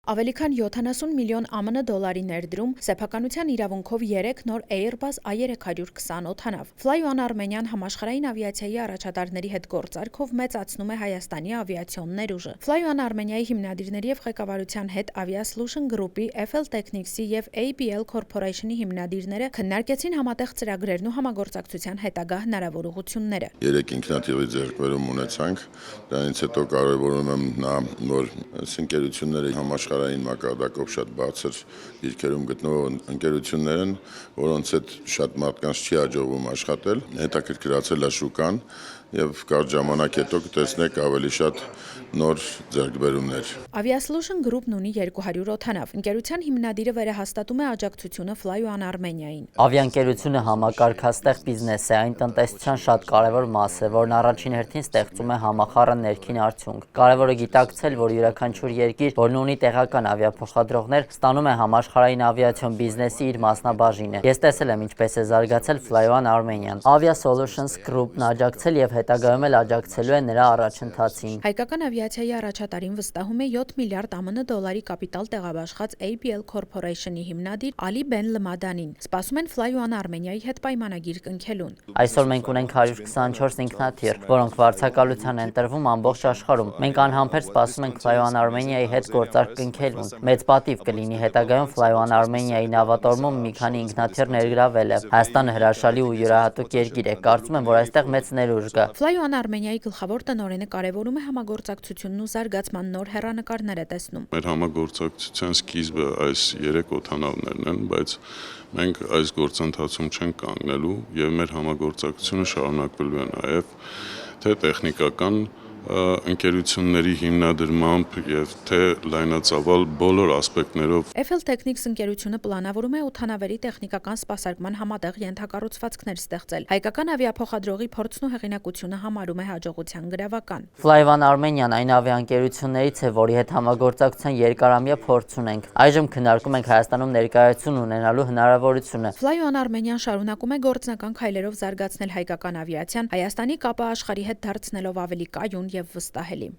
Ավելի քան 70 միլիոն ԱՄՆ դոլարի ներդրում, սեփականության իրավունքով 3 նոր Airbus A320 օդանավ։ Fly One Armenian համաշխարհային ավիացիայի առաջատարների հետ գործարքով մեծացնում է Հայաստանի ավիացիոն ներուժը։ Fly One Armenia-ի հիմնադիրների եւ ղեկավարության հետ Aviasolution Group-ի, FL Technics-ի եւ ABL Corporation-ի հիմնադիրները քննարկեցին համատեղ ծրագրերն ու համագործակցության հետագա հնարավոր ուղղությունները։ 3 ինքնաթիռի ձեռքբերում ունեցանք, դրանից հետո կարևորում եմ նա նոր ընկերությունների համաշխարհային մակարդակով շատ բարձր դիրքերում գտնվող ընկերություններ են, որոնց հետ շատ մարդկանց չի հաջողվում աշխատել, հետաքրքրացել է շուկան եւ կարճ ժամանակ հետո կտեսնեք ավելի շատ նոր ձեռքբերումներ։ Aviasolution Group-ն ունի 200 օդանավ։ Ընկերության հիմնադիրը վերահաստատում է աջակցությունը Fly One Armenia-ին։ Ավիաընկերությունը համակարգաստեղ բիզնես է, այն տնտեսության շատ կարևոր մաս է, որն առաջին հերթին ստեղծում է համախառն ներքին արդյունք։ Կարևոր է գիտակցել, որ յուրաքանչյուր երկիր, որն ունի տեղական ավիափոխադրողներ, ստանում է համաշխարհային ավիացիոն բիզնեսի իր մասնաբաժինը։ Ես տեսել եմ ինչպես է զարգացել Fly One Armenian։ Aviasolutions Group-ն աջակցել եւ հետագայում էլ աջակցելու է նրա առաջընթացին։ Հայկական ավիացիայի առաջատարին վստահում է 7 միլիարդ ԱՄՆ դոլարի կապիտալ տեղաբաշխած ABL Corporation-ի հիմնադիր Ալի Բեն Լմադանին։ Սպասում են Fly One Armenia-ի հետ պայմանագիր կնքելուն։ Այսօր մենք ունենք 124 ինքնաթիռ, որոնք վարձակալության են տրվում ամբողջ աշխարհում։ Մենք անհամբեր սպասում ենք Fly One Armenia-ի հետ գործարք կնքելուն։ Մեծ պատիվ կլինի հետագայում Fly One Armenia-ի նավատորմում մի քանի ինքնաթիռ ներգրավելը։ Հայաստանը հրաշալի ու յուրահատուկ երկիր է, կարծում եմ, որ այստեղ մեծ ներուժ կա։ Fly One Armenia-ի գլխավոր տնօրենը կարևորում է համագործակցությունն ու զարգացման նոր հեռանկարներ է տեսնում։ Մեր համագործակցության սկիզբը այս 3 օդանավներն են, բայց մենք այս գործընթացում չենք կանգնելու եւ մեր համագործակցությունը շարունակվելու է նաեւ թե տեխնիկական ընկերությունների հիմնադրմամբ եւ թե լայնածավալ բոլոր ասպեկտներով։ FL Technics ընկերությունը պլանավորում է օդանավերի տեխնիկական սպասարկման համատեղ ենթակառուցվածքներ ստեղծել։ Հայկական ավիափոխադրողի փորձն ու հեղինակությունը համարում է հաջողության գրավական։ Fly One Armenian այն ավիաընկերություններից է, որի հետ համագործակցության երկարամյա փորձ ունենք։ Այժմ քննարկում ենք Հայաստանում ներկայություն ունենալու հնարավորությունը։ Fly One Armenian շարունակում է գործնական քայլերով զարգացնել հայկական ավիացիան, Հայաստանի կապը աշխարհի հետ դարձնելով ավելի կայուն եւ վստահելի։